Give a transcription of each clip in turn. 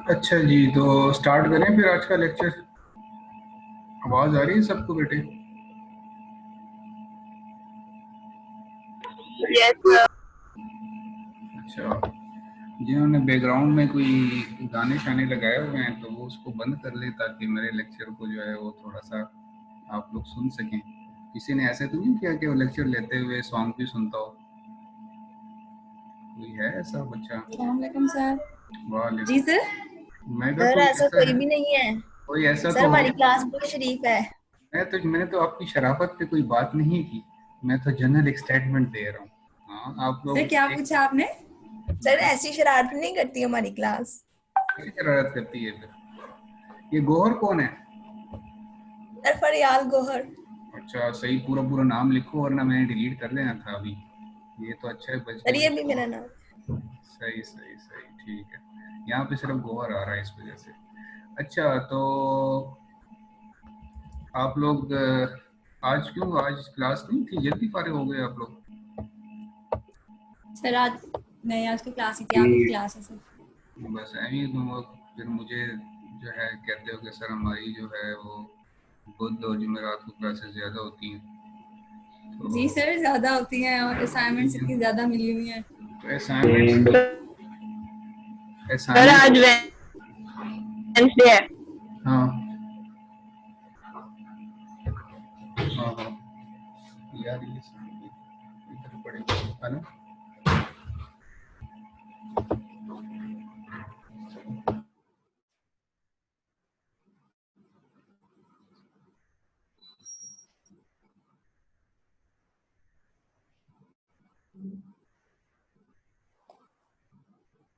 अच्छा जी, तो स्टार्ट करें फिर आज का लेक्चर। आवाज आ रही है सबको बेटे? यस। अच्छा, जिन्होंने बैकग्राउंड में कोई गाने शाने लगाए हुए हैं तो वो उसको बंद कर ले, ताकि मेरे लेक्चर को जो है वो थोड़ा सा आप लोग सुन सकें। किसी ने ऐसे तो नहीं किया कि वो लेक्चर लेते हुए सॉन्ग भी सुनता हो? कोई है ऐसा बच्चा? अस्सलामुअलैकुम सर। वालेकुम। जी सर। मैं कहा सर कोई ऐसा ऐसा कोई है? भी नहीं है। कोई ऐसा सर तो हो। हमारी क्लास बहुत शरीफ है। मैंने तो आपकी शराफत पे कोई बात नहीं की। मैं तो जनरल एक स्टेटमेंट दे रहा हूँ। हाँ, आप सर लोग क्या एक पूछा आपने? सर ऐसी शरारत नहीं करती हमारी क्लास। क्या शरारत करती है फिर? ये गोहर कौन है? सर फरियाल गोहर। अच्छा, सही पूरा पूरा नाम लिखो, वरना मैंने डिलीट कर लेना था अभी। ये तो अच्छा है, बच सर गए। ये भी मेरा नाम। सही सही सही, ठीक है। यहाँ पे सिर्फ गोहर आ रहा है इस वजह से। अच्छा, तो आप लोग आज क्लास नहीं थी? जल्दी फारिग हो गए आप लोग? सर आज नहीं, आज की क्लास ही थी। आपकी क्लास है सर? बस ऐਵੇਂ तुम लोग फिर मुझे जो है कहते हो कि सर हमारी जो है वो बुध और जुमेरात को क्लासेस ज़्यादा होती हैं। जी तो सर, ज्यादा होती हैं और असाइनमेंट्स इतनी ज्यादा मिली हुई हैं। तो असाइनमेंट्स सर असाइनमेंट आज वेंसडे है। हाँ हाँ हाँ, यार ये इधर पड़ेगा है ना?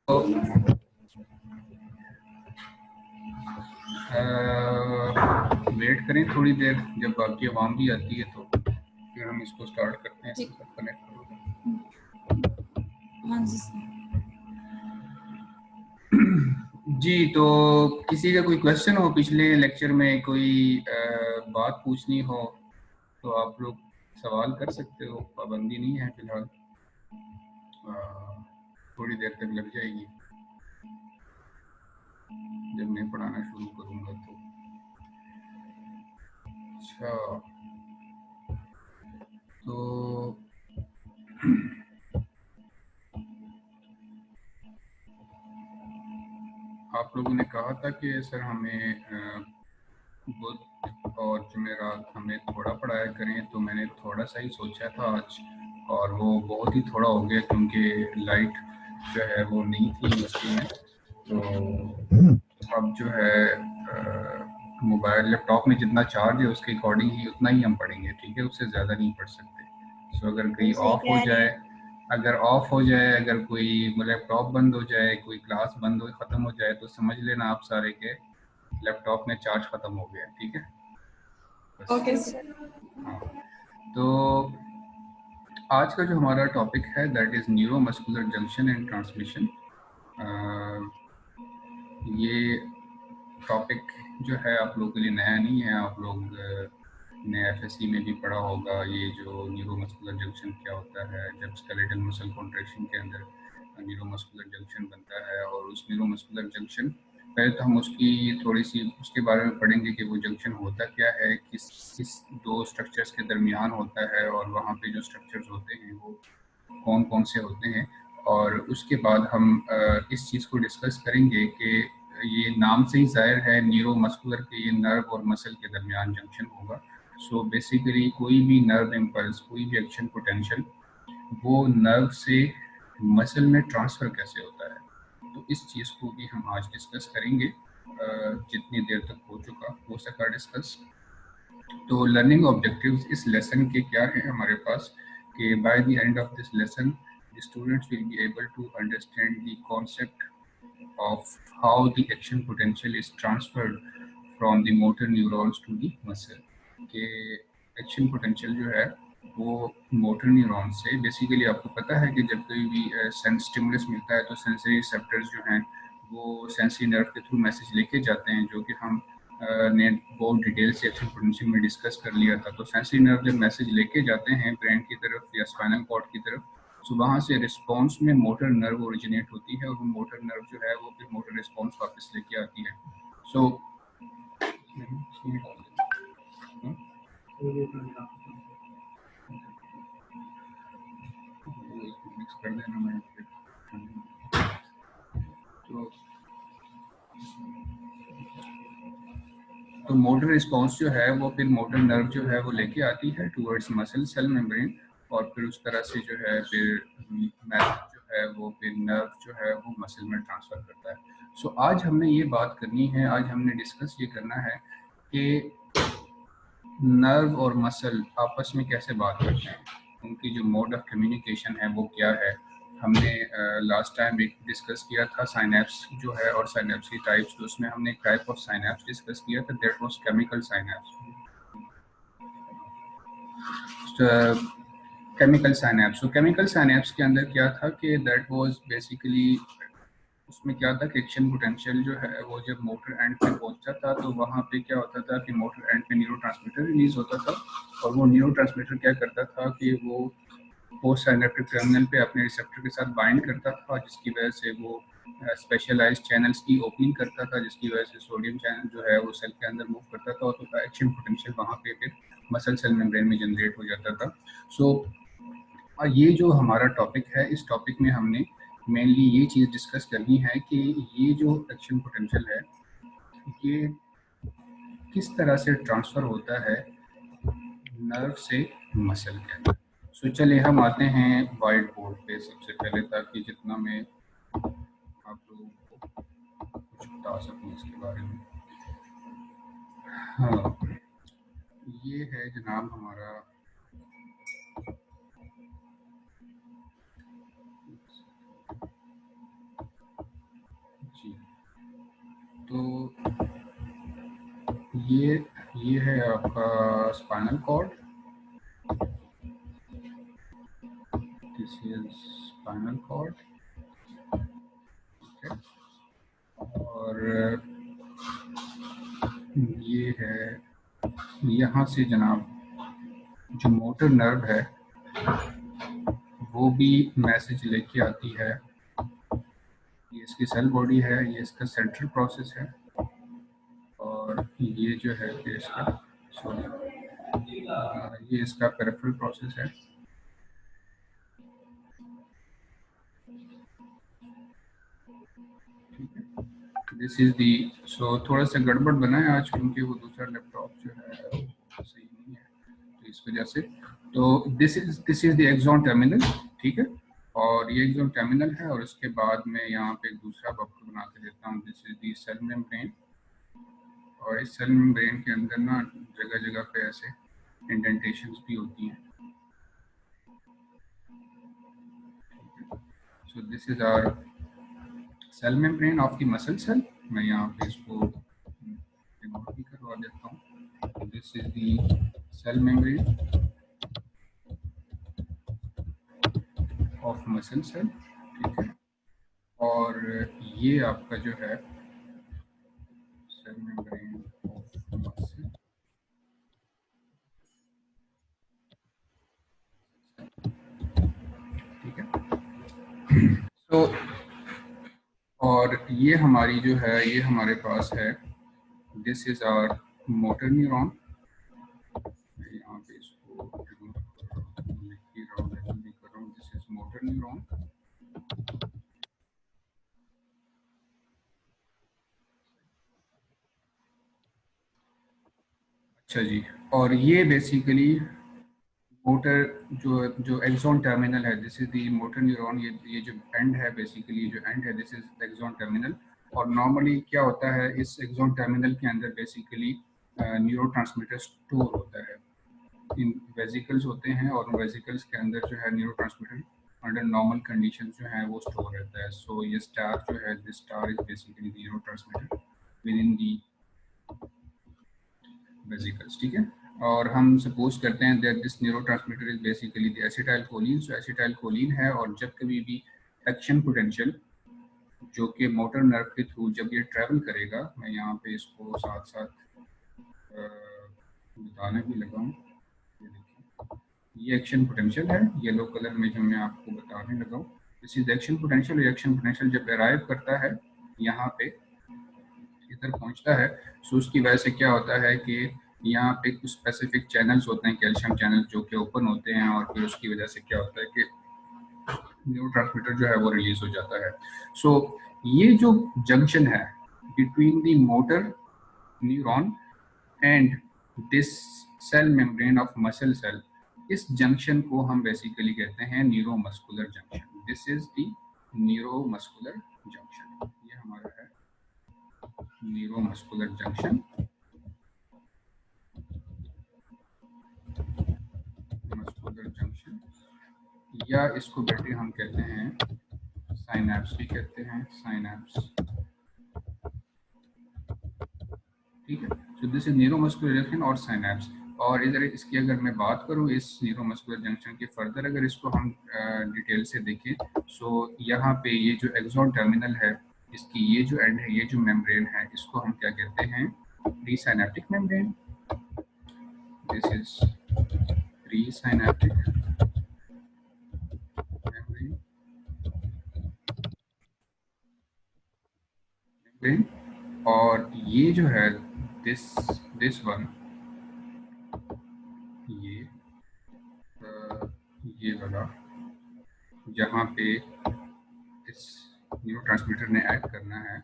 तो वेट करें थोड़ी देर, जब बाकी आवाम भी आती है तो फिर हम इसको स्टार्ट करते हैं। जी सब कनेक्ट होगा। हाँ जी सर। जी, तो किसी का कोई क्वेश्चन हो पिछले लेक्चर में, कोई बात पूछनी हो तो आप लोग सवाल कर सकते हो, पाबंदी नहीं है फिलहाल। थोड़ी देर तक लग जाएगी, जब मैं पढ़ाना शुरू करूँगा तो। अच्छा, तो आप लोगों ने कहा था कि सर हमें बुध और जुमेरात हमें थोड़ा पढ़ाया करें, तो मैंने थोड़ा सा ही सोचा था आज, और वो बहुत ही थोड़ा हो गया क्योंकि लाइट जो है वो नहीं थी मस्ती में। तो अब जो है मोबाइल लैपटॉप में जितना चार्ज है उसके अकॉर्डिंग ही उतना ही हम पढ़ेंगे, ठीक है? उससे ज़्यादा नहीं पढ़ सकते। सो अगर कहीं सही ऑफ हो कह रहे जाए, हैं। अगर कोई लैपटॉप बंद हो जाए, कोई क्लास बंद हो ख़त्म हो जाए, तो समझ लेना आप सारे के लैपटॉप में चार्ज ख़त्म हो गया, ठीक है? बस। ओके ठीक सर। सर। हाँ, तो आज का जो हमारा टॉपिक है that is neuromuscular junction and transmission. ये टॉपिक जो है आप लोगों के लिए नया नहीं है। आप लोग ने एफएससी में भी पढ़ा होगा ये जो न्यूरोमस्कुलर जंक्शन क्या होता है, जब स्केलेटल मसल कॉन्ट्रैक्शन के अंदर न्यूरोमस्कुलर जंक्शन बनता है। और उस न्यूरोमस्कुलर जंक्शन, पहले तो हम उसकी थोड़ी सी उसके बारे में पढ़ेंगे कि वो जंक्शन होता क्या है, किस किस दो स्ट्रक्चर्स के दरमियान होता है, और वहाँ पे जो स्ट्रक्चर्स होते हैं वो कौन कौन से होते हैं। और उसके बाद हम इस चीज़ को डिस्कस करेंगे कि ये नाम से ही ज़ाहिर है न्यूरोमस्कुलर के ये नर्व और मसल के दरमियान जंक्शन होगा। सो बेसिकली कोई भी नर्व इम्पल्स, कोई भी एक्शन पोटेंशियल, वो नर्व से मसल में ट्रांसफ़र कैसे होता है, तो इस चीज़ को भी हम आज डिस्कस करेंगे। जितनी देर तक हो सका डिस्कस। तो लर्निंग ऑब्जेक्टिव्स इस लेसन के क्या हैं हमारे पास, कि by the end of this lesson the students will be able to understand the concept of how the action potential is transferred from the motor neurons to the muscle। कि action potential जो है वो motor neuron से, basically आपको पता है कि जब कोई भी स्टिमुलस मिलता है तो सेंसरी रिसेप्टर्स जो हैं वो सेंसरी नर्व के थ्रू मैसेज लेके जाते हैं, जो कि हम ने बहुत डिटेल से एक्शन पोटेंशियल में डिस्कस कर लिया था। तो सेंसरी नर्व जब मैसेज लेके जाते हैं ब्रेन की तरफ या स्पाइनल कॉर्ड की तरफ, सो वहाँ से रिस्पॉन्स में मोटर नर्व ओरिजिनेट होती है और वो मोटर नर्व जो है वो फिर मोटर रिस्पॉन्स वापस लेके आती है। सो मिक्स कर देना मैं तो मोटर रिस्पॉन्स जो है वो फिर मोटर नर्व जो है वो लेके आती है टूवर्ड्स मसल सेल मेम्ब्रेन और फिर उस तरह से जो है फिर मैसेज जो है वो फिर नर्व जो है वो मसल में ट्रांसफ़र करता है। सो आज हमने ये बात करनी है, आज हमने डिस्कस ये करना है कि नर्व और मसल आपस में कैसे बात करते हैं, उनकी जो मोड ऑफ कम्युनिकेशन है वो क्या है। हमने लास्ट टाइम एक डिस्कस किया था साइनेप्स जो है और साइनेप्स की टाइप्स, तो उसमें हमने एक टाइप ऑफ साइनेप्स डिस्कस किया था, that was chemical synapse. Chemical synapse, तो केमिकल साइनेप्स के अंदर क्या था कि दैट वाज बेसिकली, उसमें क्या था कि एक्शन पोटेंशियल जो है वो जब मोटर एंड पे पहुंचता था तो वहाँ पे क्या होता था कि मोटर एंड पे न्यूरोट्रांसमीटर रिलीज होता था और वो न्यूरोट्रांसमीटर क्या करता था कि वो पोस्ट साइनेप्टिक टर्मिनल पे अपने रिसेप्टर के साथ बाइंड करता था, जिसकी वजह से वो स्पेशलाइज्ड चैनल्स की ओपनिंग करता था, जिसकी वजह से सोडियम चैनल जो है वो सेल के अंदर मूव करता था और तो एक्शन पोटेंशियल वहाँ पे फिर मसल सेल मेम्ब्रेन में जनरेट हो जाता था। सो ये जो हमारा टॉपिक है, इस टॉपिक में हमने मेनली ये चीज़ डिस्कस करनी है कि ये जो एक्शन पोटेंशियल है ये किस तरह से ट्रांसफ़र होता है नर्व से मसल के अंदर। सो चलिए हम आते हैं वाइट बोर्ड पे सबसे पहले, ताकि जितना मैं आप लोगों को कुछ बता सकूँ इसके बारे में। हाँ, ये है जनाब हमारा जी, तो ये है आपका spinal cord, this is spinal cord, ठीक है। और ये है, यहाँ से जनाब जो मोटर नर्व है वो भी मैसेज लेके आती है। ये इसकी सेल बॉडी है, ये इसका सेंट्रल प्रोसेस है और ये जो है कि इसका ये इसका पेरिफेरल प्रोसेस है। दिस इज दी, सो थोड़ा सा गड़बड़ बना है आज क्योंकि वो दूसरा लैपटॉप जो है वो सही नहीं है तो इस वजह से। तो this is the axon terminal, ठीक है। और ये एक्सॉन टर्मिनल है और उसके बाद में यहाँ पे एक दूसरा बफर बना के देता हूँ, this is the cell membrane. और इस सेल मेम्ब्रेन के अंदर ना जगह जगह पे ऐसे इंडेंटेशंस भी होती हैं। So this is our cell membrane of the muscle cell. मैं यहाँ पे इसको रिमूव भी करवा देता हूँ। This is the cell membrane of muscle cell, ठीक है। और ये आपका जो है सेल मेम्ब्रेन ऑफ मसल, ठीक है। तो और ये हमारी जो है ये हमारे पास है, this is our motor neuron. यहाँ पे इसको लिख ही रहा हूँ, जल्दी कर रहा हूँ, दिस इज मोटर न्यूरॉन। अच्छा जी, और ये बेसिकली मोटर जो एक्सॉन टर्मिनल है, this is the motor neuron. ये जो एंड है बेसिकली, जो एंड है दिस इज एक्सॉन टर्मिनल। और नॉर्मली क्या होता है इस एक्सॉन टर्मिनल के अंदर बेसिकली न्यूरोट्रांसमीटर स्टोर होता है, इन वेसिकल्स होते हैं और उन वेसिकल्स के अंदर जो है न्यूरोट्रांसमीटर अंडर नॉर्मल कंडीशन जो है वो स्टोर रहता है। सो ये स्टार जो है, this star is basically neurotransmitter with in the vesicles, ठीक है। और हम सपोज करते हैं that this neurotransmitter is basically the acetylcholine. So acetylcholine है और जब कभी भी एक्शन पोटेंशियल जो कि मोटर नर्व के थ्रू जब ये ट्रैवल करेगा, मैं यहाँ पे इसको साथ साथ बताने भी लगा हूँ, ये देखिए ये एक्शन पोटेंशियल है, येलो कलर में जो मैं आपको बताने लगा हूँ, this is action potential. Action potential जब अराइव करता है यहाँ पे इधर पहुँचता है, सो उसकी वजह से क्या होता है कि यहाँ पे कुछ स्पेसिफिक चैनल्स होते हैं, कैल्शियम चैनल, जो कि ओपन होते हैं, और फिर उसकी वजह से क्या होता है कि न्यूरोट्रांसमीटर जो है वो रिलीज हो जाता है। सो ये जो जंक्शन है between the motor neuron and this cell membrane of muscle cell, इस जंक्शन को हम बेसिकली कहते हैं neuromuscular junction. This is the neuromuscular junction. ये हमारा है न्यूरोमस्कुलर जंक्शन, मस्कुलर जंक्शन, या इसको बेटे हम कहते हैं साइनैप्स भी कहते हैं, साइनैप्स। ठीक है, तो दिस इज न्यूरोमस्कुलर जंक्शन और साइनैप्स। और इधर इसकी अगर मैं बात करूं इस न्यूरोमस्कुलर जंक्शन के फर्दर अगर इसको हम डिटेल से देखें, सो यहाँ पे ये जो एक्सॉन टर्मिनल है, इसकी ये जो एंड है, ये जो मेम्ब्रेन है, इसको हम क्या कहते हैं, pre synaptic membrane. This is pre synaptic membrane, और ये जो है दिस वन, ये वाला जहाँ पे इस न्यूरोट्रांसमीटर ने एक्ट करना है,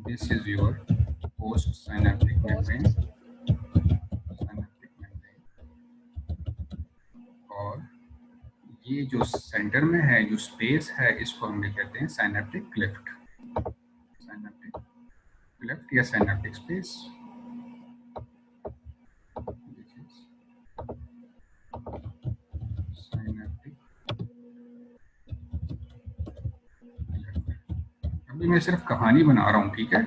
this is your post synaptic membrane, और ये जो सेंटर में है जो स्पेस है, इसको हम कहते हैं साइनेप्टिक क्लेफ्ट, साइनेप्टिक क्लेफ्ट या साइनेप्टिक स्पेस। अभी मैं सिर्फ कहानी बना रहा हूँ, ठीक है,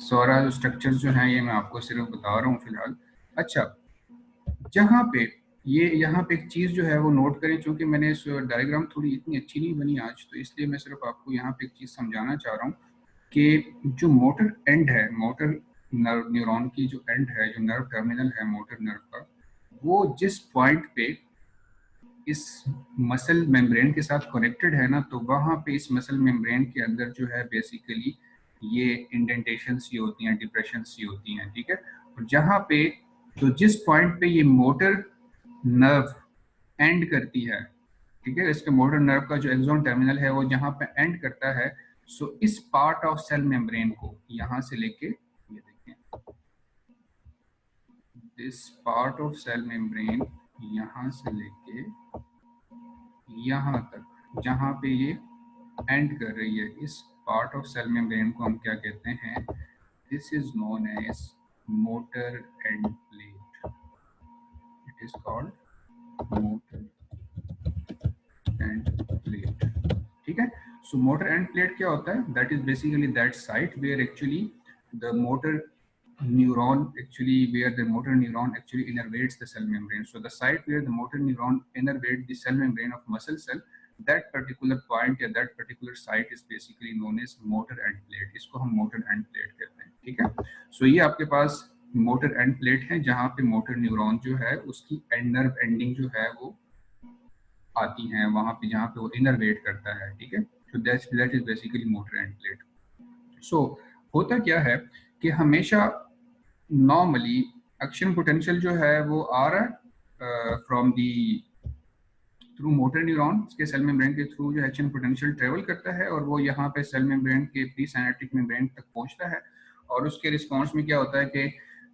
सारा जो स्ट्रक्चर जो है ये मैं आपको सिर्फ बता रहा हूँ फिलहाल। अच्छा, जहाँ पे ये यहाँ पे एक चीज़ जो है वो नोट करें, क्योंकि मैंने इस डायग्राम थोड़ी इतनी अच्छी नहीं बनी आज, तो इसलिए मैं सिर्फ आपको यहाँ पे एक चीज़ समझाना चाह रहा हूँ कि जो मोटर एंड है, मोटर नर्व न्यूरॉन की जो एंड है, जो नर्व टर्मिनल है मोटर नर्व का, वो जिस पॉइंट पे इस मसल मेम्ब्रेन के साथ कनेक्टेड है ना, तो वहाँ पे इस मसल मेम्ब्रेन के अंदर जो है बेसिकली ये इंडेंटेशन सी होती हैं, डिप्रेशन सी होती हैं, ठीक है। और जहाँ पे तो जिस पॉइंट पे ये मोटर नर्व एंड करती है, ठीक है, इसके मोटर नर्व का जो एक्सॉन टर्मिनल है वो जहाँ पे एंड करता है, सो इस पार्ट ऑफ सेल मेम्ब्रेन को यहाँ से लेके, ये देखें, this part of cell membrane यहाँ से लेके यहाँ तक जहाँ पे ये एंड कर रही है, इस पार्ट ऑफ सेल मेम्ब्रेन को हम क्या कहते हैं, this is known as motor end plate. It is called motor end plate, ठीक है। सो मोटर एंड प्लेट क्या होता है, that is basically that site where actually the motor neuron actually where the motor neuron actually innervates the cell membrane. So the site where the motor neuron innervates the cell membrane of muscle cell, that particular point या that particular site is basically known as motor end plate. इसको हम motor end plate कहते हैं, ठीक है। So ये आपके पास motor end plate है जहाँ पे motor neuron जो है उसकी nerve ending जो है वो आती हैं वहाँ पे, जहाँ पे वो innervate करता है, ठीक है। So that is basically motor end plate. So होता क्या है कि हमेशा नॉर्मली एक्शन पोटेंशियल जो है वो आ रहा है from the through motor neuron के सेल मेम्ब्रेन के थ्रू जो एक्शन पोटेंशियल ट्रेवल करता है, और वो यहाँ पे सेल मेम्ब्रेन के प्री साइनेप्टिक मेम्ब्रेन तक पहुँचता है, और उसके रिस्पॉन्स में क्या होता है कि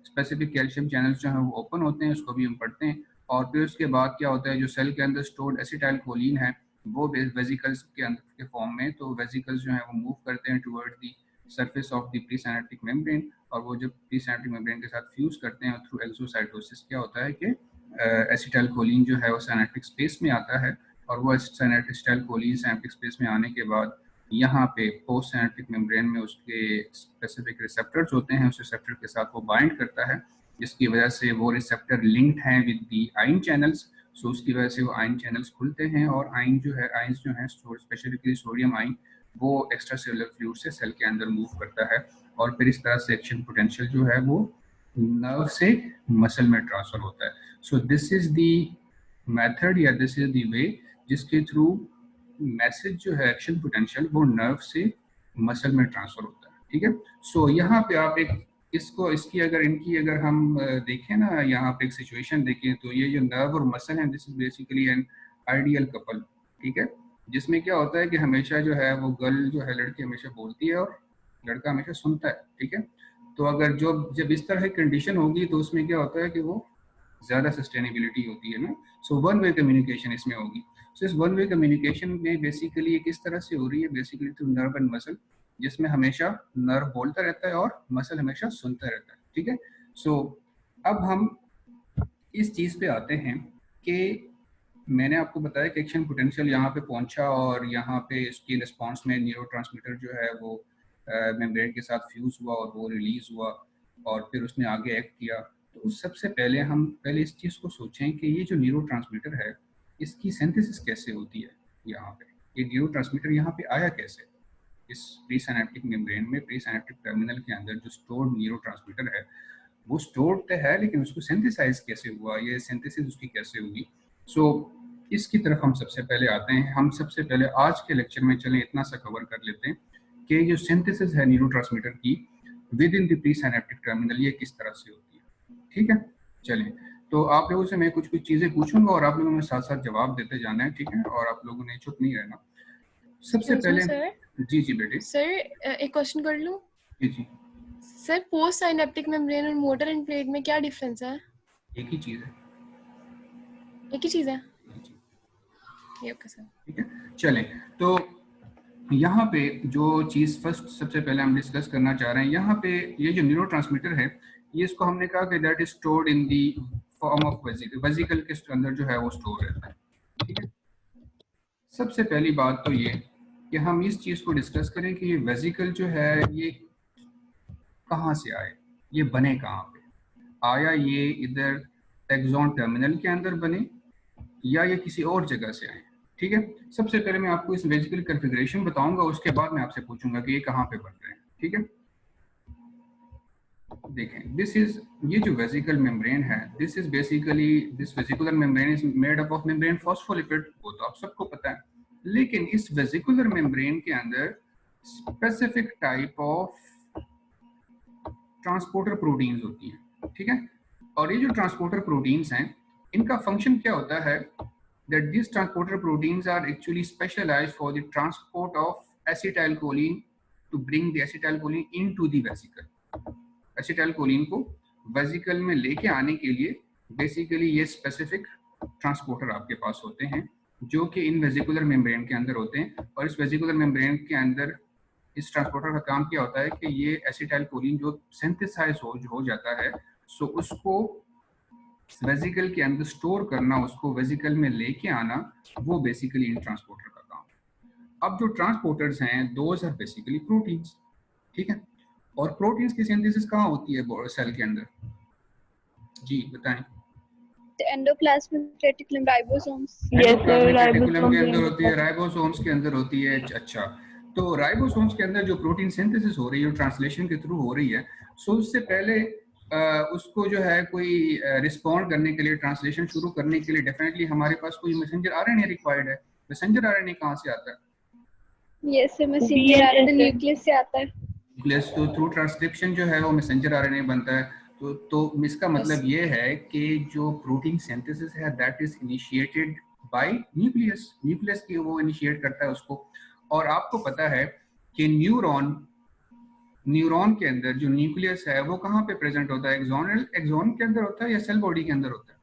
स्पेसिफिक कैल्शियम चैनल्स जो हैं वो ओपन होते हैं, उसको भी हम पढ़ते हैं। और फिर उसके बाद क्या होता है, जो सेल के अंदर स्टोर्ड एसिटाइल कोलिन है वो वेजिकल्स के अंदर के फॉर्म में, तो वेजिकल्स जो है वो मूव करते हैं toward the surface of the pre synaptic membrane, और वो जब प्री साइनेप्टिक मेम्ब्रेन के साथ फ्यूज करते हैं थ्रू एक्सोसाइटोसिस, क्या होता है कि एसिटाइल कोलिन जो है वो साइनेप्टिक स्पेस में आता है, और वो एसिटाइल कोलिन साइनेप्टिक स्पेस में आने के बाद यहाँ पे पोस्ट साइनेप्टिक मेम्ब्रेन में उसके स्पेसिफिक रिसेप्टर्स होते हैं, उस रिसेप्टर के साथ वो बाइंड करता है, जिसकी वजह से वो रिसेप्टर लिंक्ड हैं विद दी आयन चैनल्स। सो उसकी वजह से वो आयन चैनल्स खुलते हैं, और आयन जो है, आयंस जो हैं स्पेसिफिकली सोडियम आयन, वो एक्स्ट्रा सेलुलर फ्लूइड से सेल के अंदर मूव करता है, और फिर इस तरह से एक्शन पोटेंशियल जो है वो नर्व से मसल में ट्रांसफर होता है। सो दिस इज दी मेथड या दिस इज द वे जिसके थ्रू मैसेज जो है एक्शन पोटेंशियल वो नर्व से मसल में ट्रांसफर होता है। ठीक है, सो यहाँ पे आप एक इसको इसकी अगर इनकी अगर हम देखें ना, यहाँ पे एक सिचुएशन देखें तो ये जो नर्व और मसल है this is basically an ideal couple. ठीक है, जिसमें क्या होता है कि हमेशा जो है वो गर्ल जो है लड़की हमेशा बोलती है और लड़का हमेशा सुनता है। ठीक है, तो अगर जो जब इस तरह की कंडीशन होगी तो उसमें क्या होता है कि वो ज़्यादा सस्टेनेबिलिटी होती है ना। सो वन वे कम्युनिकेशन इसमें होगी। सो इस वन वे कम्युनिकेशन में बेसिकली किस तरह से हो रही है, basically through nerve and muscle, जिसमें हमेशा नर्व बोलता रहता है और मसल हमेशा सुनता रहता है। ठीक है, सो अब हम इस चीज़ पे आते हैं कि मैंने आपको बताया कि एक्शन पोटेंशियल यहाँ पे पहुंचा और यहाँ पे इसकी रिस्पांस में न्यूरोट्रांसमीटर जो है वो मेम्ब्रेन के साथ फ्यूज हुआ और वो रिलीज हुआ और फिर उसने आगे एक्ट किया। तो सबसे पहले हम पहले इस चीज़ को सोचें कि ये जो न्यूरोट्रांसमीटर है इसकी सिंथेसिस कैसे होती है। यहाँ पे ये न्यूरोट्रांसमीटर यहाँ पे आया कैसे, इस प्री सिनेप्टिक मेम्ब्रेन में, प्री सिनेप्टिक टर्मिनल के अंदर जो स्टोर्ड न्यूरोट्रांसमीटर है वो स्टोर्ड तो है लेकिन उसको सिंथेसाइज कैसे हुआ, ये सिंथेसिस उसकी कैसे होगी। सो इसकी तरफ हम सबसे पहले आते हैं। हम सबसे पहले आज के लेक्चर में चलें इतना सा कवर कर लेते हैं कि जो सिंथेसिस है न्यूरोट्रांसमीटर की with in the pre synaptic terminal ये किस तरह से होती है। ठीक है, चलें तो आप लोगों से मैं कुछ कुछ चीज़ें पूछूंगा और आप लोगों ने साथ साथ जवाब देते जाना है। ठीक है, और आप लोगों ने चुप नहीं रहना। सबसे पहले सर, जी जी बेटे। सर एक क्वेश्चन कर लूं? जी जी, सर पोस्ट साइनेप्टिक मेम्ब्रेन और मोटर एंड प्लेट में क्या डिफरेंस है? एक ही चीज़ है। एक ही चीज है? जी, ये ओके सर। ठीक है, चलें तो यहाँ पे जो चीज़ फर्स्ट सबसे पहले हम डिस्कस करना चाह रहे हैं, यहाँ पे ये जो न्यूरोट्रांसमीटर है ये इसको हमने कहा कि that is stored in the form of vesicle, vesicle के अंदर जो है वो स्टोर रहता है। ठीक है, सबसे पहली बात तो ये कि हम इस चीज़ को डिस्कस करें कि ये वेजिकल जो है ये कहाँ से आए, ये बने कहाँ पे, आया ये इधर एक्सॉन टर्मिनल के अंदर बने या ये किसी और जगह से आए। ठीक है, सबसे पहले मैं आपको इस वेजिकल कन्फिग्रेशन बताऊंगा, उसके बाद मैं आपसे पूछूंगा कि ये कहाँ पे बन रहे हैं। ठीक है, देखें दिस इज ये जो वेजिकल मेम्ब्रेन है this is basically this vesicular membrane is made up of membrane phospholipid, वो तो आप सबको पता है। लेकिन इस वेजिकुलर मेम्ब्रेन के अंदर specific type of transporter proteins होती हैं। ठीक है, और ये जो ट्रांसपोर्टर प्रोटीन्स हैं इनका फंक्शन क्या होता है, that these transporter proteins are actually specialized for the transport of acetylcholine to bring the acetylcholine into the vesicle। acetylcholine को वेसिकल में लेके आने के लिए बेसिकली ये स्पेसिफिक ट्रांसपोर्टर आपके पास होते हैं जो कि इन वेजिकुलर मेम्ब्रेन के अंदर होते हैं। और इस वेजिकुलर मेम्ब्रेन के अंदर इस ट्रांसपोर्टर का काम क्या होता है कि ये एसिटाइलकोलिन जो सिंथेसाइज हो जाता है सो उसको वेजिकल के अंदर स्टोर करना, उसको वेजिकल में लेके आना, वो बेसिकली इन ट्रांसपोर्टर का काम है। अब जो ट्रांसपोर्टर्स हैं दोज आर बेसिकली प्रोटीन्स। ठीक है, और प्रोटीन्स की सिंथेसिस कहाँ होती है सेल के अंदर, जी बताएं। Endoplasmic reticulum ribosomes. Endoplasmic reticulum के अंदर होती है, राइबोसोम्स के अंदर होती है। अच्छा, तो राइबोसोम्स के अंदर जो प्रोटीन सिंथेसिस हो रही है, ट्रांसलेशन के थ्रू हो रही है, सो उससे पहले उसको जो है कोई रिस्पॉन्ड करने के लिए, ट्रांसलेशन शुरू करने के लिए डेफिनेटली हमारे पास कोई मैसेंजर आरएनए रिक्वायर्ड है। मैसेंजर आरएनए कहाँ से आता है? यस, मैसेंजर आरएनए न्यूक्लियस से आता है। न्यूक्लियस, तो थ्रू ट्रांसक्रिप्शन जो है वो मैसेंजर आरएनए बनता है। तो इसका मतलब ये है कि जो प्रोटीन सिंथेसिस है that is initiated by nucleus. Nucleus की वो इनिशिएट करता है उसको। और आपको पता है कि न्यूरॉन के अंदर जो न्यूक्लियस है वो कहाँ पे प्रेजेंट होता है? एक्सॉन के अंदर होता है या सेल बॉडी के अंदर होता है?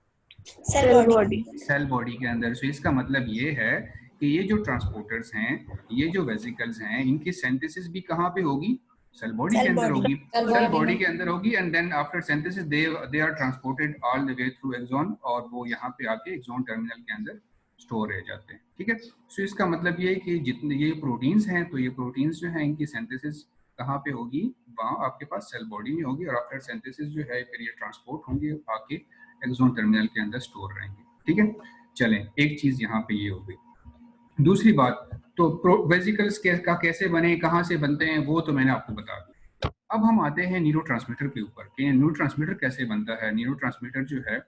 सेल बॉडी के अंदर। सो इसका मतलब ये है कि ये जो ट्रांसपोर्टर्स हैं, ये जो वेसिकल्स हैं, इनकी सिंथेसिस भी कहाँ पे होगी? सेल बॉडी के अंदर होगी। सेल बॉडी के अंदर होगी and then after synthesis they are transported all the way through axon और वो यहाँ पे आके एक्सॉन टर्मिनल के अंदर स्टोर रह जाते हैं। ठीक है, सो इसका मतलब ये है कि जितने ये प्रोटीन्स हैं तो ये प्रोटीन्स जो हैं इनकी सिंथेसिस कहाँ पे होगी? वहाँ आपके पास सेल बॉडी में होगी और आफ्टर सिंथेसिस जो है फिर ये ट्रांसपोर्ट होंगे आके एक्सॉन टर्मिनल के अंदर स्टोर रहेंगे। ठीक है, चलें एक चीज यहाँ पे ये हो गई। दूसरी बात, तो वेसिकल्स का कैसे बने, कहाँ से बनते हैं, वो तो मैंने आपको बता दिया। अब हम आते हैं न्यूरोट्रांसमीटर के ऊपर कि न्यूरोट्रांसमीटर कैसे बनता है। न्यूरोट्रांसमीटर जो है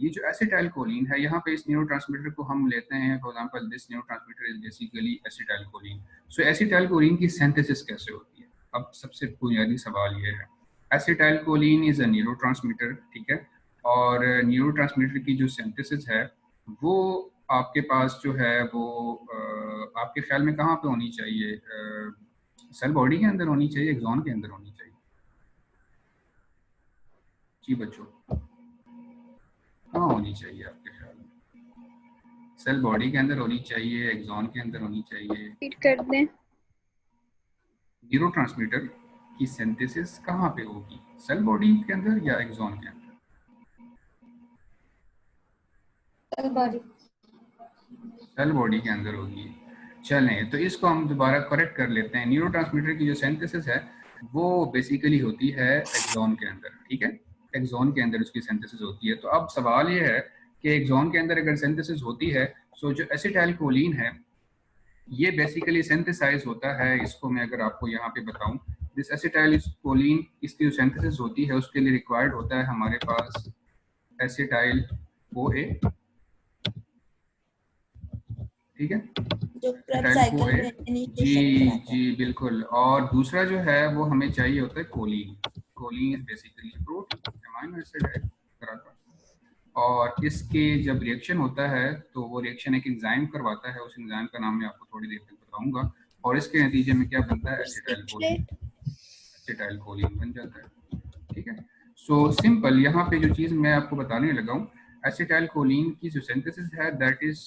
ये जो एसिटाइल कोलिन है, यहाँ पे इस न्यूरोट्रांसमीटर को हम लेते हैं, for example this neurotransmitter is basically acetyl choline. So acetyl choline की सिंथेसिस कैसे होती है? अब सबसे बुनियादी सवाल ये है, acetyl choline is a neurotransmitter, ठीक है, और न्यूरोट्रांसमीटर की जो सिंथेसिस है वो आपके पास जो है वो आपके ख्याल में कहाँ पे होनी चाहिए? सेल बॉडी के अंदर होनी चाहिए, एक्सॉन के अंदर होनी चाहिए? जी बच्चों, कहाँ होनी चाहिए आपके ख्याल में? सेल बॉडी के अंदर होनी चाहिए, एक्सॉन के अंदर होनी चाहिए? रिपीट कर दें। न्यूरोट्रांसमीटर की सिंथेसिस कहाँ पे होगी, सेल बॉडी के अंदर या एक्सॉन के अंदर? सेल बॉडी के अंदर होगी। चलें, तो इसको हम दोबारा करेक्ट कर लेते हैं। न्यूरोट्रांसमीटर की जो सिंथेसिस है वो बेसिकली होती है एक्सॉन के अंदर, ठीक है, एक्सॉन के अंदर उसकी सिंथेसिस होती है। तो अब सवाल ये है कि एक्सॉन के अंदर अगर सिंथेसिस होती है, सो जो एसिटाइल कोलिन है ये बेसिकली सिंथेसाइज होता है। इसको मैं अगर आपको यहाँ पे बताऊं, दिस एसिटाइल कोलिन, इसकी जो सिंथेसिस होती है उसके लिए रिक्वायर्ड होता है हमारे पास एसिटाइल OA, ठीक है, जो क्रेब्स एसिटाइल साइकिल OA, में जी इनिशिएशन कराता है। जी बिल्कुल। और दूसरा जो है वो हमें चाहिए होता है choline. Choline is basically protein, amino acid है तरह का, और इसके जब रिएक्शन होता है तो वो रिएक्शन एक एंजाइम करवाता है, उस एंजाइम का नाम मैं आपको थोड़ी देर तक बताऊंगा, और इसके नतीजे में क्या बनता है? एसिटाइल कोलिन, एसिटाइल कोलिन बन जाता है, ठीक है। सो सिंपल, यहाँ पे जो चीज़ मैं आपको बताने लगा हूँ, एसिटाइल कोलिन की जो सिंथेसिस है that is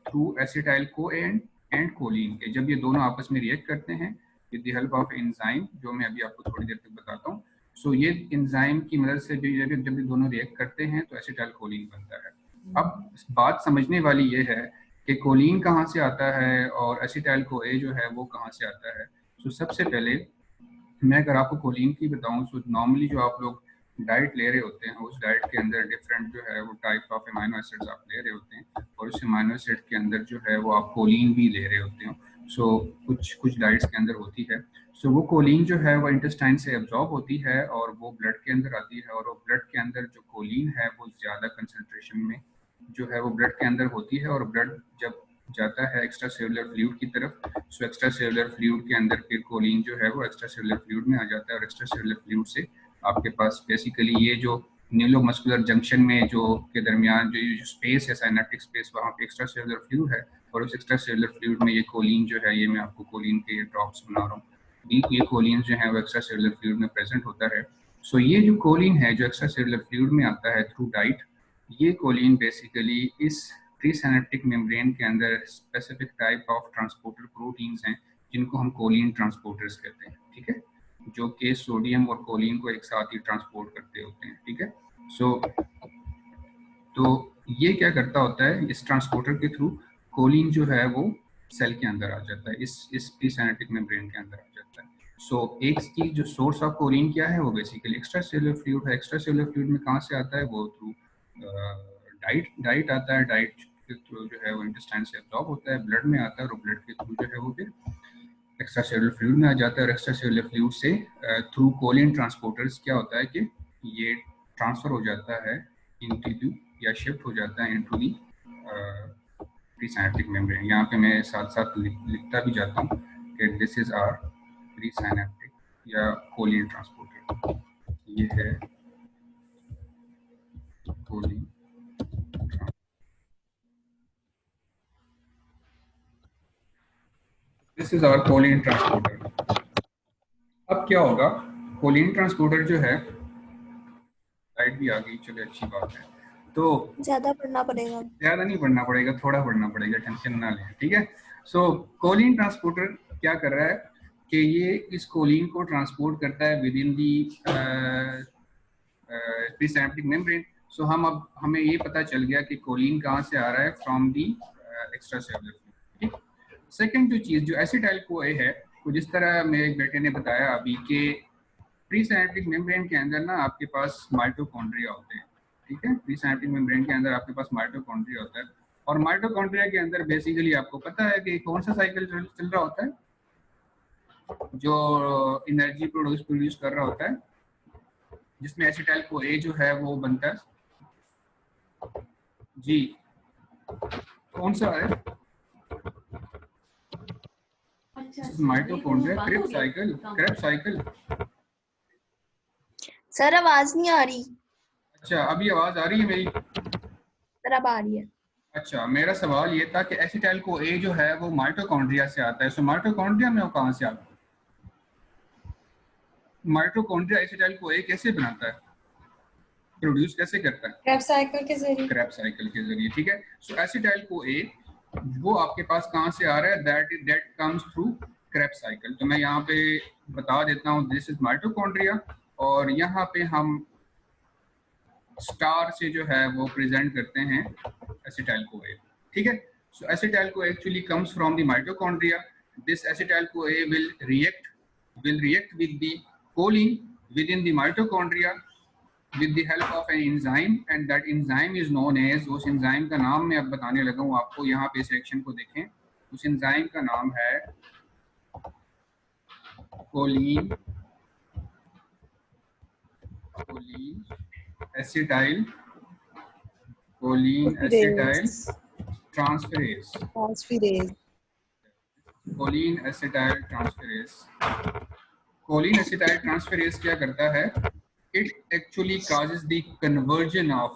through acetyl CoA and choline के। जब ये दोनों आपस में रिएक्ट करते हैं with the help of enzyme, जो मैं अभी आपको थोड़ी देर तक बताता हूँ, सो ये एंजाइम की मदद से जब ये दोनों रिएक्ट करते हैं तो एसिटाइल कोलिन बनता है। अब बात समझने वाली ये है कि कोलिन कहाँ से आता है और एसिटाइल कोए जो है वो कहाँ से आता है। सो सबसे पहले मैं अगर आपको कोलिन की बताऊं, तो नॉर्मली जो आप लोग डाइट ले रहे होते हैं उस डाइट के अंदर डिफरेंट जो है वो टाइप ऑफ अमाइनो एसिड्स आप ले रहे होते हैं, और उस अमाइनो एसिड के अंदर जो है वो आप कोलिन भी ले रहे होते हैं। सो कुछ डाइट्स के अंदर होती है। सो वो कोलिन जो है वो इंटेस्टाइन से एब्जॉर्ब होती है और वो ब्लड के अंदर आती है, और वो ब्लड के अंदर जो कोलिन है वो ज़्यादा कंसनट्रेशन में जो है वो ब्लड के अंदर होती है, और ब्लड जब जाता है एक्स्ट्रा सेलुलर फ्लूइड की तरफ, सो एक्स्ट्रा सेलुलर फ्लूइड के अंदर फिर कोलिन जो है वो एक्स्ट्रा सेलुलर फ्लूइड में आ जाता है, और एक्स्ट्रा सेलुलर फ्लूइड से आपके पास बेसिकली ये जो न्यूरोमस्कुलर जंक्शन में जो के दरमियान जो स्पेस है, साइनेप्टिक स्पेस, वहाँ पे एक्स्ट्रा सेलुलर फ्लूइड है, और उस एक्स्ट्रा सेलुलर फ्लूइड में ये कोलिन जो है, ये मैं आपको कोलिन के ड्रॉप्स बना रहा हूँ, ये कोलिन जो है वो एक्स्ट्रा सेलुलर फ्लूइड में प्रेजेंट होता है। सो ये जो कोलिन है जो एक्स्ट्रा सेलुलर फ्लूइड में आता है थ्रू डाइट, ये कोलिन बेसिकली इस प्री सिनेप्टिक मेम्ब्रेन के अंदर specific type of transporter proteins हैं जिनको हम कोलिन ट्रांसपोर्टर्स कहते हैं, ठीक है, जो कि सोडियम और कोलिन को एक साथ ही ट्रांसपोर्ट करते होते हैं, ठीक है। सो तो ये क्या करता होता है, इस ट्रांसपोर्टर के थ्रू कोलिन जो है वो सेल के अंदर आ जाता है, इस प्री सिनेप्टिक मेम्ब्रेन के अंदर आ जाता है। सो एक की जो सोर्स ऑफ कोलिन क्या है, वो बेसिकली एक्स्ट्रा सेलुलर फ्लूइड है। एक्स्ट्रा सेलुलर फ्लूइड में कहाँ से आता है? वो थ्रू डाइट आता है। डाइट के थ्रू जो है वो इंटेस्टाइन से एब्जॉर्ब होता है, ब्लड में आता है, और ब्लड के थ्रू जो है वो फिर एक्स्ट्रा सेलुलर फ्लूइड में आ जाता है, और एक्स्ट्रा सेलुलर फ्लूइड से थ्रू कोलिन ट्रांसपोर्टर्स क्या होता है कि ये ट्रांसफर हो जाता है इनटू या शिफ्ट हो जाता है इनटू दी प्रीसाइनेप्टिक मेम्ब्रेन। यहाँ पे मैं साथ साथ लिखता भी जाता हूँ कि दिस इज आर प्रीसाइनेप्टिक या कोलिन ट्रांसपोर्टर, ये है choline. This is our choline transporter. अब क्या होगा, कोलिन ट्रांसपोर्टर जो है, लाइट भी आ गई, चलो अच्छी बात है। तो ज्यादा पढ़ना पड़ेगा। ज्यादा नहीं पढ़ना पड़ेगा, थोड़ा पढ़ना पड़ेगा, टेंशन ना लें, ठीक है। सो कोलिन ट्रांसपोर्टर क्या कर रहा है कि ये इस कोलिन को ट्रांसपोर्ट करता है within the presynaptic membrane. So हमें ये पता चल गया कि कोलिन कहाँ से आ रहा है, फ्रॉम दी एक्स्ट्रा सेलुलर, ठीक। सेकंड जो चीज़ जो एसिटाइल कोए है, तो जिस तरह मेरे बेटे ने बताया अभी के प्रीसिनेप्टिक मेम्ब्रेन के अंदर ना आपके पास माइटोकॉन्ड्रिया होते हैं, ठीक है। प्रीसिनेप्टिक मेम्ब्रेन के अंदर आपके पास माइटोकॉन्ड्रिया होता है, और माइटोकॉन्ड्रिया के अंदर बेसिकली आपको पता है कि कौन सा साइकिल चल रहा होता है जो एनर्जी प्रोड्यूस कर रहा होता है, जिसमें एसिटाइल कोए जो है वो बनता है, जी कौन सा है? Mitochondria, Krebs cycle. सर आवाज नहीं आ रही। अच्छा अभी आवाज आ रही है मेरी? सर अब आ रही है। अच्छा मेरा सवाल ये था कि एसिटाइल को ए जो है वो माइटोकॉन्ड्रिया से आता है, सो माइटोकॉन्ड्रिया में वो कहाँ से आता है? माइटोकॉन्ड्रिया एसिटाइल को ए कैसे बनाता है, प्रोड्यूस कैसे करता है? क्रेब साइकिल के जरिए। क्रेब साइकिल के जरिए, ठीक है। सो एसिटाइल को ए वो आपके पास कहाँ से आ रहा है? That comes through Krebs cycle. तो मैं यहाँ पे बता देता हूँ, दिस इज माइटोकॉन्ड्रिया, और यहाँ पे हम स्टार से जो है वो प्रेजेंट करते हैं एसिटाइल को ए, ठीक है। So acetyl CoA actually comes from the mitochondria. This acetyl CoA will react with the choline within the mitochondria with the help of an enzyme, and that enzyme is known as, उस enzyme का नाम मैं अब बताने लगा हूँ आपको, यहाँ पे इस रिएक्शन को देखें, उस enzyme का नाम है choline acetyl transferase। choline acetyl transferase क्या करता है? It actually causes the conversion of,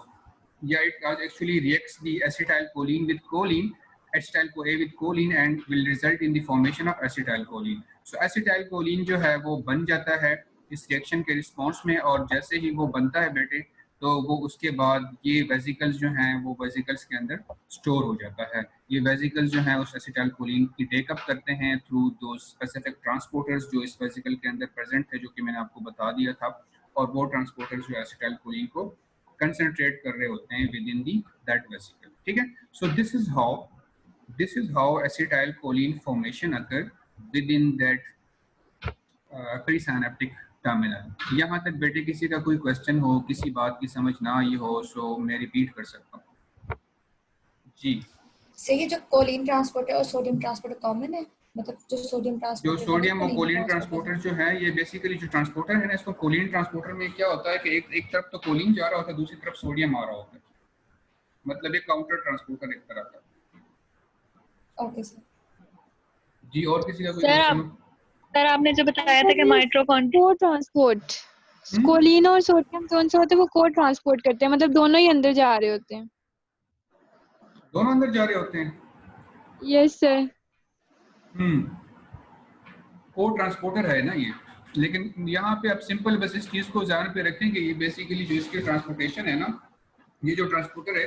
it actually reacts the acetylcholine with choline, acetyl-CoA with choline, and will result in the formation of acetylcholine। So acetylcholine जो है वो बन जाता है इस रिएक्शन के रिस्पॉन्स में, और जैसे ही वो बनता है बेटे तो वो उसके बाद ये वेसिकल्स जो हैं वो वेसिकल्स के अंदर स्टोर हो जाता है। ये वेसिकल्स जो हैं उस एसिटाइलकोलिन की टेकअप करते हैं थ्रू दो स्पेसिफिक ट्रांसपोर्टर्स जो इस वेसिकल के अंदर प्रेजेंट थे, जो कि मैंने आपको बता दिया था, और वो ट्रांसपोर्टर्स जो एसिटाइलकोलिन को कंसंट्रेट कर रहे होते हैं with in the that vesicle, ठीक है। सो this is how acetylcholine formation occur with in that presynaptic terminal. यहाँ तक बेटे किसी का कोई क्वेश्चन हो, किसी बात की समझ ना आई हो, सो मैं रिपीट कर सकता हूँ जी। सही, जो कोलिन ट्रांसपोर्टर और सोडियम ट्रांसपोर्टर कॉमन है, मतलब जो सोडियम ट्रांसपोर्टर, जो सोडियम और कोलिन ट्रांसपोर्टर जो है, ये बेसिकली जो ट्रांसपोर्टर है ना, इसको कोलिन ट्रांसपोर्टर में क्या होता है कि एक तरफ तो कोलिन जा रहा होता है, दूसरी तरफ सोडियम आ रहा होता है, मतलब एक काउंटर ट्रांसपोर्टर एक तरह का। ओके सर जी। और किसी का कोई क्वेश्चन? सर आपने जो बताया था कि माइटोकॉन्ड्रिया को ट्रांसपोर्ट, कोलिन और सोडियम जोन से होते हैं, वो को ट्रांसपोर्ट करते हैं, मतलब दोनों ही अंदर जा रहे होते हैं। दोनों अंदर जा रहे होते हैं? Yes sir. को ट्रांसपोर्टर है ना ये, लेकिन यहाँ पे आप सिंपल बस इस चीज को ध्यान पे रखें कि ये बेसिकली जो इसके ट्रांसपोर्टेशन है ना, ये जो ट्रांसपोर्टर है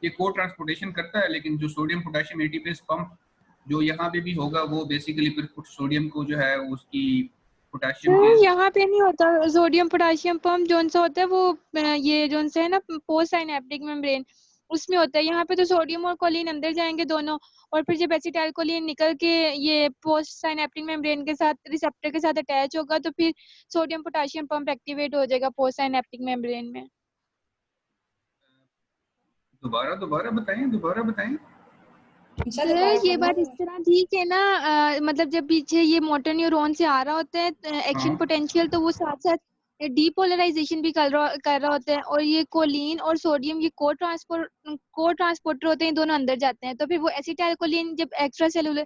ये को ट्रांसपोर्टेशन करता है, लेकिन जो सोडियम पोटेशियम एटीपीएस पंप जो यहाँ पे भी होगा वो बेसिकली फिर सोडियम को जो है उसकी पोटेशियम के यहाँ पे नहीं होता सोडियम पोटेशियम पंप, जोन सा होता है वो ये जोन से है ना पोस्ट साइनेप्टिक मेम्ब्रेन, उसमें होता है। यहाँ पे तो सोडियम और कोलिन अंदर जाएंगे दोनों, और फिर जब एसिटाइलकोलिन निकल के ये पोस्ट साइनेप्टिक मेम्ब्रेन के साथ रिसेप्टर के साथ अटैच होगा तो फिर सोडियम पोटेशियम पंप एक्टिवेट हो जाएगा पोस्ट साइनेप्टिक मेम्ब्रेन में। दोबारा बताएं। सर ये बात इस तरह ठीक है ना, मतलब जब पीछे ये मोटर न्यूरॉन से आ रहा होता है एक्शन पोटेंशियल, तो वो साथ साथ डीपोलराइजेशन भी कर रहा होता है, और ये कोलिन और सोडियम ये को ट्रांसपोर्टर होते हैं, दोनों अंदर जाते हैं। तो फिर वो एसिटाइलकोलिन जब एक्स्ट्रा सेलुलर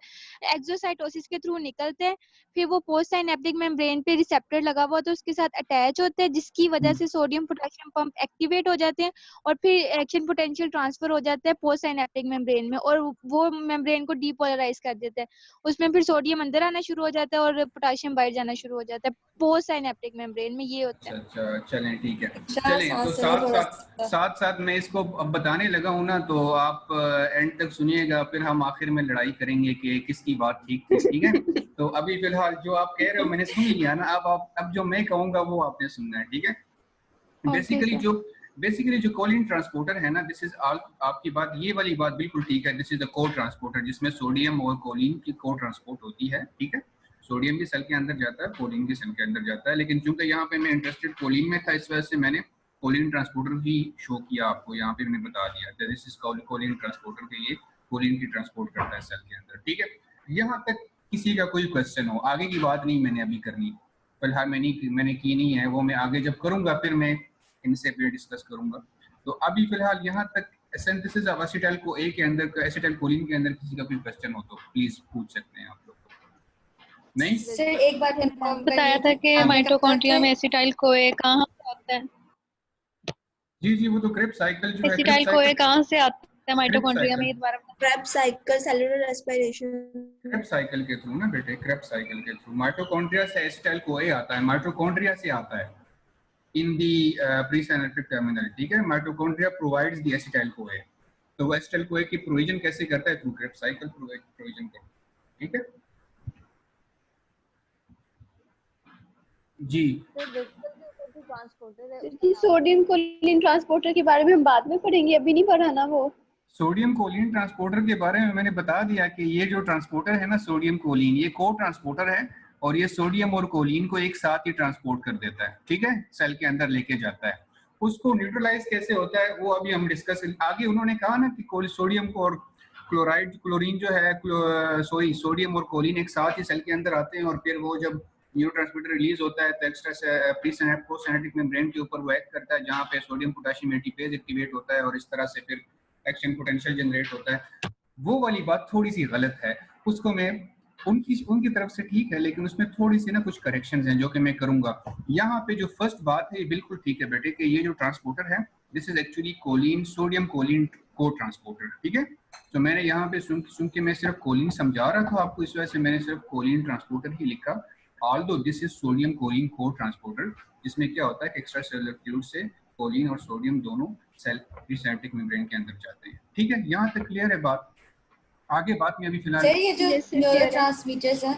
एक्सोसाइटोसिस के थ्रू निकलते हैं, फिर वो पोस्ट साइनेप्टिक मेम्ब्रेन पे रिसेप्टर लगा हुआ तो उसके साथ अटैच होते हैं, जिसकी वजह से सोडियम पोटेशियम पंप एक्टिवेट हो जाते हैं, और फिर एक्शन पोटेंशियल ट्रांसफर हो जाता है पोस्ट साइनेप्टिक मेम्ब्रेन में, और वो मेम्ब्रेन को डीपोलराइज कर देता है। उसमें फिर सोडियम अंदर आना शुरू हो जाता है और पोटेशियम बाहर जाना शुरू हो जाता है पोस्ट साइनेप्टिक मेम्ब्रेन में, ये होता है। अच्छा चलें ठीक है। चलें तो साथ मैं इसको अब बताने लगा हूँ ना, तो आप एंड तक सुनिएगा, फिर हम आखिर में लड़ाई करेंगे कि किसकी बात ठीक थी, ठीक है। तो अभी फिलहाल जो आप कह रहे हो मैंने सुन लिया ना, अब जो मैं कहूँगा वो आपने सुनना है, ठीक है। बेसिकली जो कोलिन ट्रांसपोर्टर है ना, दिस इज आपकी बात, ये वाली बात बिल्कुल ठीक है, दिस इज द को ट्रांसपोर्टर, जिसमें सोडियम और कोलिन की को ट्रांसपोर्ट होती है, ठीक है। सोडियम भी सेल के अंदर जाता है, कोलिन भी सेल के अंदर जाता है, लेकिन चूंकि यहाँ पे मैं इंटरेस्टेड कोलिन में था, इस वजह से मैंने कोलिन ट्रांसपोर्टर भी शो किया आपको, यहाँ पे मैंने बता दिया दिस इज कोलिन ट्रांसपोर्टर के, ये कोलिन की ट्रांसपोर्ट करता है सेल के अंदर, ठीक है। यहाँ तक किसी का कोई क्वेश्चन हो? आगे की बात नहीं मैंने अभी करनी, फिलहाल मैंने की नहीं है, वो मैं आगे जब करूंगा फिर मैं इनसे फिर डिस्कस करूंगा। तो अभी फिलहाल यहाँ तक सिंथेसिस ऑफ एसिटाइल को ए के अंदर, एसिटाइल कोलिन के अंदर किसी का कोई क्वेश्चन हो तो प्लीज पूछ सकते हैं आप लोग। नहीं सर एक बात कंफर्म बताया था कि माइटोकॉन्ड्रिया में एसिटाइल कोए कहाँ से आता है? जी जी, वो तो क्रेब्स साइकिल जो है, एसिटाइल कोए कहाँ से आता है माइटोकॉन्ड्रिया में? ये दोबारा Krebs cycle, cellular respiration, Krebs cycle के थ्रू ना बेटे, क्रेब्स साइकिल के थ्रू माइटोकॉन्ड्रिया से एसिटाइल कोए आता है, माइटोकॉन्ड्रिया से आता है इन दी प्रीसिनेप्टिक टर्मिनल, ठीक है। Mitochondria provides the acetyl CoA, तो वो एसिटाइल कोए की प्रोविजन कैसे करता है? थ्रू क्रेब्स साइकिल प्रोविजन करता है, ठीक है जी। सोडियम कोलिन ट्रांसपोर्टर के बारे में हम बाद में पढ़ेंगे, अभी नहीं पढ़ा ना वो। सोडियम कोलिन ट्रांसपोर्टर के बारे में मैंने बता दिया कि ये जो ट्रांसपोर्टर है ना सोडियम कोलिन, ये को ट्रांसपोर्टर है और ये सोडियम और कोलिन को एक साथ ही ट्रांसपोर्ट कर देता है, ठीक है, सेल के अंदर लेके जाता है। उसको न्यूट्रलाइज कैसे होता है वो अभी हम डिस्कस, आगे उन्होंने कहा ना कि सोडियम को और क्लोरीन जो है, सोडियम और कोलिन एक साथ ही सेल के अंदर आते हैं और फिर वो जब न्यूरोट्रांसमीटर रिलीज होता है तो एक्स्ट्रा प्रीसिनेप्टिक मेम्ब्रेन के ऊपर वो एक्ट करता है जहाँ पे सोडियम पोटेशियम एटीपेज एक्टिवेट होता है और इस तरह से फिर एक्शन पोटेंशियल जनरेट होता है। वो वाली बात थोड़ी सी गलत है, उसको मैं उनकी तरफ से ठीक है, लेकिन उसमें थोड़ी सी ना कुछ करेक्शंस हैं जो कि मैं करूंगा। यहाँ पे जो फर्स्ट बात है ये बिल्कुल ठीक है बेटे कि ये जो ट्रांसपोर्टर है this is actually choline, sodium choline cotransporter, ठीक है। तो मैंने यहाँ पे सुन के मैं सिर्फ कोलिन समझा रहा था आपको, इस वजह से मैंने सिर्फ कोलिन ट्रांसपोर्टर ही लिखा। Although this is sodium choline cotransporter, जिसमें क्या होता है कि एक्स्ट्रा सेलुलर फ्लूइड से कोलिन और सोडियम दोनों सेल प्रीसिनेप्टिक मेम्ब्रेन के अंदर जाते हैं, ठीक है। यहाँ तक क्लियर है बात? आगे बात में अभी फिलहाल सर ये जो न्यूरोट्रांसमीटर्स हैं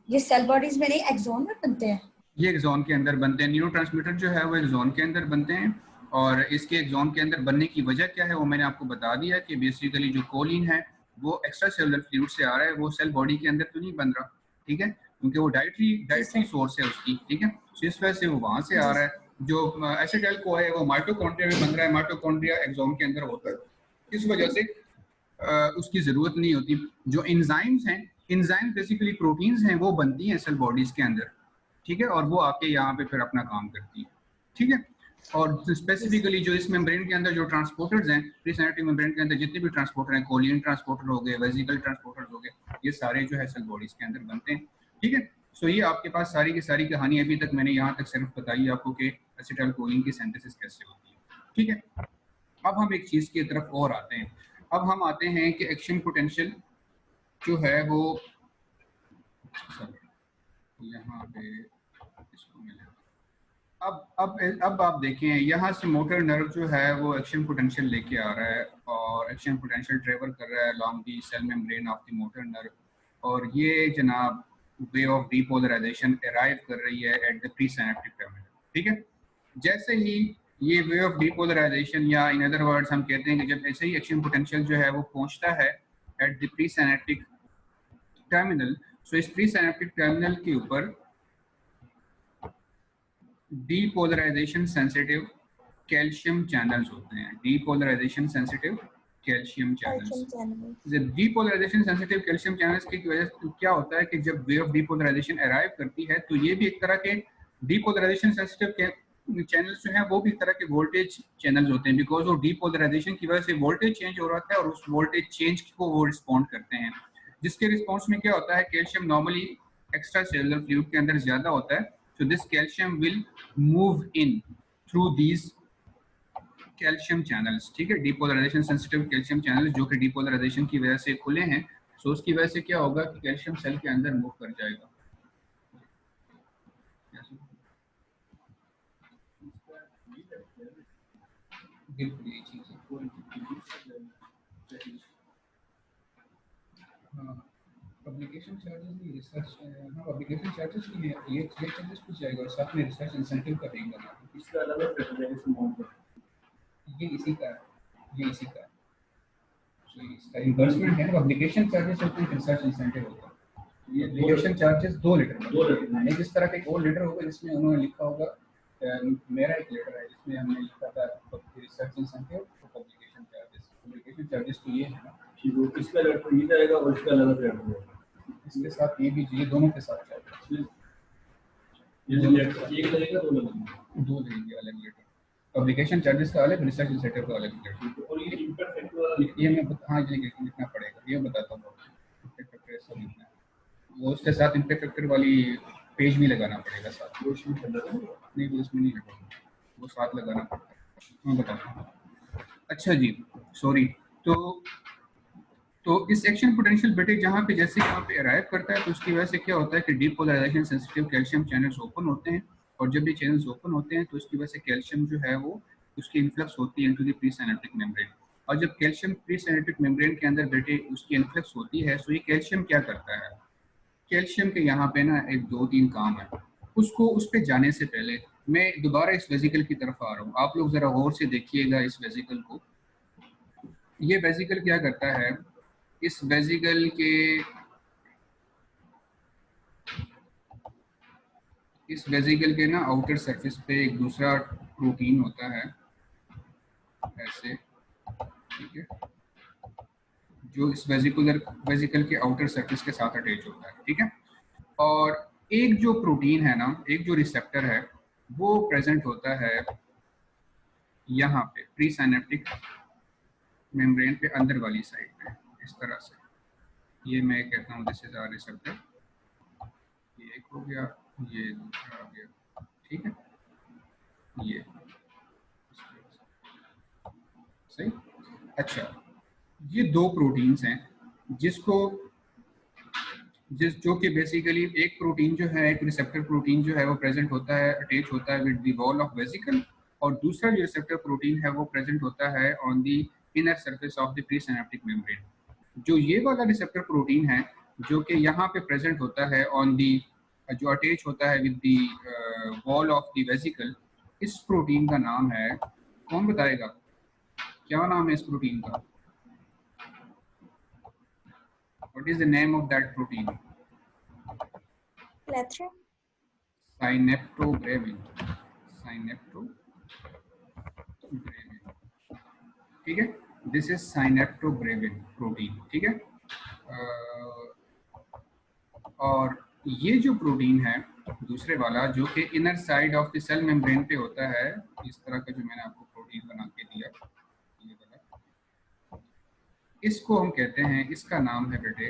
ये सेल बॉडीज में नहीं एक्सॉन में बनते हैं? ये एक्सॉन के अंदर बनते हैं, न्यूरोट्रांसमीटर जो है वो एक्सॉन के अंदर बनते हैं। और इसके एक्सॉन के अंदर बनने की वजह क्या है वो मैंने आपको बता दिया कि बेसिकली जो कोलिन है वो एक्स्ट्रा सेलुलर फ्लूइड से आ रहा है, वो सेल बॉडी के अंदर तो नहीं बन रहा, ठीक है, क्योंकि वो डाइटरी सोर्स है उसकी, ठीक है। तो इस वजह से वो वहां से आ रहा है। जो एसिटाइल को है वो माइटोकॉन्ड्रिया में बन रहा है, माइटोकॉन्ड्रिया एक्सॉन के अंदर होता है, इस वजह से उसकी जरूरत नहीं होती। जो एंजाइम्स हैं, एंजाइम बेसिकली प्रोटीन्स हैं, वो बनती हैं सेल बॉडीज के अंदर, ठीक है, और वो आके यहाँ पे फिर अपना काम करती है, ठीक है। और स्पेसिफिकली जो इस मेम्ब्रेन के अंदर जो ट्रांसपोर्टर्स हैं, प्रीसिनेप्टिक मेम्ब्रेन के अंदर जितने भी ट्रांसपोर्टर हैं, कोलिन ट्रांसपोर्टर हो गए, वेसिकल ट्रांसपोर्टर्स हो गए, ये सारे जो है सेल बॉडीज के अंदर बनते हैं, ठीक है। सो ये आपके पास सारी की सारी कहानी अभी तक मैंने यहाँ तक सिर्फ बताई आपको कि एसिटाइल कोलिन की सिंथेसिस कैसे होती है, ठीक है। अब हम एक चीज़ की तरफ और आते हैं। अब हम आते हैं कि एक्शन पोटेंशियल जो है वो यहाँ पे इसको मिलेगा। अब आप देखें यहाँ से मोटर नर्व जो है वो एक्शन पोटेंशियल लेके आ रहा है और एक्शन पोटेंशियल ट्रेवल कर रहा है along the cell membrane of the motor nerve, और ये जनाब वे ऑफ डीपोलराइजेशन अराइव कर रही है एट द प्रीसिनेप्टिक टर्मिनल, ठीक है। जैसे ही ये वे ऑफ डीपोलराइजेशन, या इन अदर वर्ड्स हम कहते हैं कि जब ऐसे ही एक्शन पोटेंशियल जो है वो पहुंचता है एट द प्रीसिनेप्टिक टर्मिनल, सो इस प्रीसिनेप्टिक टर्मिनल के ऊपर डीपोलराइजेशन सेंसिटिव कैल्शियम चैनल्स होते हैं। Depolarization sensitive calcium channels, depolarization sensitive calcium channels की वजह से क्या होता है कि जब वे ऑफ डीपोलराइजेशन अराइव करती है तो ये भी एक तरह के डीपोलराइजेशन सेंसिटिव चैनल्स जो हैं वो भी एक तरह के वोल्टेज चैनल्स होते हैं, बिकॉज वो डीपोलराइजेशन की वजह से वोल्टेज चेंज हो रहा है और उस वोल्टेज चेंज को वो रिस्पॉन्ड करते हैं, जिसके रिस्पॉन्स में क्या होता है calcium normally extra cellular fluid के अंदर ज्यादा होता है, so this calcium will move in through these calcium channels, ठीक है। डीपोलराइजेशन सेंसिटिव कैल्शियम चैनल्स जो कि डीपोलराइजेशन की वजह से खुले हैं, सो उसकी वजह से क्या होगा कि कैल्शियम सेल के अंदर मूव कर जाएगा। बिल्कुल यही चीज है। पब्लिकेशन चार्जेस भी रिसर्च, हाँ पब्लिकेशन चार्जेस भी है, ये चार्जेस कुछ जाएगा और साथ में रिसर्च इंसेंटिव का देंगे। इसका अलग ये इसी का है, तो इसका रिइंबर्समेंट है। पब्लिकेशन चार्जेस होते हैं, रिसर्च इंसेंटिव होता है। ये पब्लिकेशन चार्जेस 2 लीटर जिस तरह का एक और लीटर होगा जिसमें उन्होंने लिखा होगा, मेरा एक लेटर है जिसमें हमने लिखा था रिसर्च इंसेंटिव और पब्लिकेशन चार्जेस। पब्लिकेशन चार्जेस तो ये है ना, इसका लेटर ये जाएगा और इसका अलग लेटर होगा, इसके साथ ये भी, ये दोनों के साथ जाएगा, ये एक लगेगा, दो लगेंगे अलग लेटर। पब्लिकेशन चार्जेस का अलग, रिसर्च इनिशिएटिव का अलग। और ये इम्पैक्ट फैक्टर ये मैं हाँ ये लिखना पड़ेगा, ये बताता हूँ। इम्पैक्ट फैक्टर सब लिखना है, वो उसके साथ इम्पैक्ट फैक्टर वाली पेज भी लगाना पड़ेगा साथ। नहीं वो इसमें नहीं लगाना, वो साथ लगाना पड़ता है। मैं बताता हूँ। अच्छा जी, सॉरी। तो इस एक्शन पोटेंशियल बेटे जहाँ पे जैसे यहाँ पे अराइव करता है तो उसकी वजह से क्या होता है कि depolarization sensitive calcium channels open होते हैं, और जब ये चैनल्स ओपन होते हैं तो उसकी वजह से कैल्शियम जो है वो उसकी इन्फ्लक्स होती है into the pre synaptic membrane. और जब कैल्शियम प्री सिनेप्टिक मेम्ब्रेन के अंदर बेटे उसकी इन्फ्लक्स होती है, तो ये कैल्शियम क्या करता है, कैल्शियम के यहाँ पे ना एक 2-3 काम है। उसको उस पर जाने से पहले मैं दोबारा इस वेजिकल की तरफ आ रहा हूँ, आप लोग जरा गौर से देखिएगा इस वेजिकल को। ये वेजिकल क्या करता है, इस वेजिकल के ना आउटर सरफेस पे एक दूसरा प्रोटीन होता है ऐसे, ठीक है, जो इस वेजिकल के आउटर सरफेस के साथ अटैच होता है, ठीक है। और एक जो प्रोटीन है ना, एक जो रिसेप्टर है वो प्रेजेंट होता है यहाँ पे प्री सिनेप्टिक मेम्ब्रेन पे अंदर वाली साइड पे, इस तरह से। ये मैं कहता हूँ दिस इज आवर रिसेप्टर, ये एक हो गया, ये दूसरा आ गया, ठीक है, ये सही। अच्छा, ये 2 प्रोटीन्स हैं जो कि बेसिकली एक प्रोटीन जो है, एक रिसेप्टर प्रोटीन जो है वो प्रेजेंट होता है, अटैच होता है with the wall of vesicle, और दूसरा जो रिसेप्टर प्रोटीन है वो प्रेजेंट होता है on the inner surface of the pre synaptic membrane. जो ये वाला रिसेप्टर प्रोटीन है जो कि यहाँ पे प्रेजेंट होता है ऑन दी, जो अटैच होता है with the wall of the vesicle, इस प्रोटीन का नाम है, कौन बताएगा क्या नाम है इस प्रोटीन का? What is the name of that protein? Plethora. Synaptobremin. ठीक है, दिस इज साइनेप्टोब्रेविन प्रोटीन, ठीक है। और ये जो प्रोटीन है दूसरे वाला जो कि inner side of the cell membrane पे होता है, इस तरह का जो मैंने आपको प्रोटीन बना के दिया, ये वाला, इसको हम कहते हैं, इसका नाम है बेटे